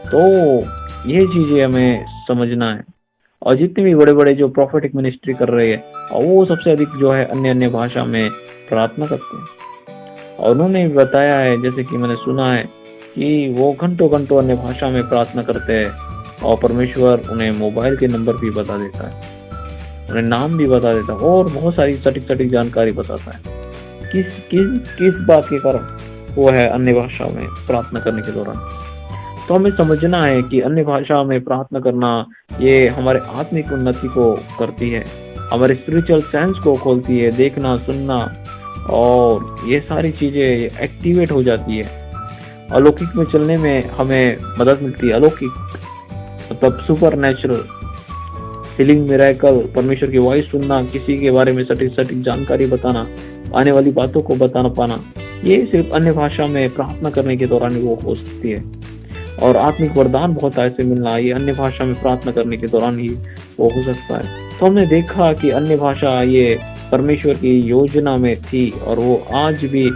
[SPEAKER 1] तो ये चीजें हमें समझना है। और जितने भी बड़े बड़े जो प्रोफेटिक मिनिस्ट्री कर रहे हैं, वो सबसे अधिक जो है अन्य भाषा में प्रार्थना करते हैं। और उन्होंने भी बताया है, जैसे कि मैंने सुना है, कि वो घंटों घंटों अन्य भाषा में प्रार्थना करते हैं। और परमेश्वर उन्हें मोबाइल के नंबर भी बता देता है, उन्हें नाम भी बता देता है और बहुत सारी सटीक जानकारी बताता है किस बात के कारण वो है अन्य भाषा में प्रार्थना करने के दौरान। तो हमें समझना है कि अन्य भाषा में प्रार्थना करना ये हमारे आत्मिक उन्नति को करती है, हमारे स्पिरिचुअल सेंस को खोलती है, देखना सुनना और ये सारी चीजें एक्टिवेट हो जाती है। अलौकिक में चलने में हमें मदद मिलती है। अलौकिक मतलब सुपर नेचुरल, हीलिंग, मिरेकल, परमेश्वर की वॉइस सुनना, किसी के बारे में सटीक जानकारी बताना, आने वाली बातों को बताना पाना, ये सिर्फ अन्य भाषा में प्रार्थना करने के दौरान वो हो सकती है। और आत्मिक वरदान बहुत ऐसे मिलना, ये अन्य भाषा में प्रार्थना करने के दौरान ही वो हो सकता है। तो हमने देखा कि अन्य भाषा ये परमेश्वर की योजना में थी और वो आज भी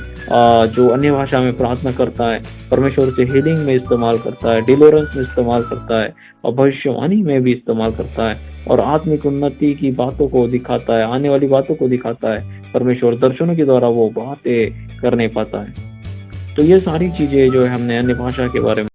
[SPEAKER 1] जो अन्य भाषा में प्रार्थना करता है, परमेश्वर से हीलिंग में इस्तेमाल करता है, डिलीवरेंस में इस्तेमाल करता है और भविष्यवाणी में भी इस्तेमाल करता है और आत्मिक उन्नति की बातों को दिखाता है, आने वाली बातों को दिखाता है। परमेश्वर दर्शनों के द्वारा वो बातें करने पाता है। तो ये सारी चीजें जो है हमने अन्य भाषा के बारे में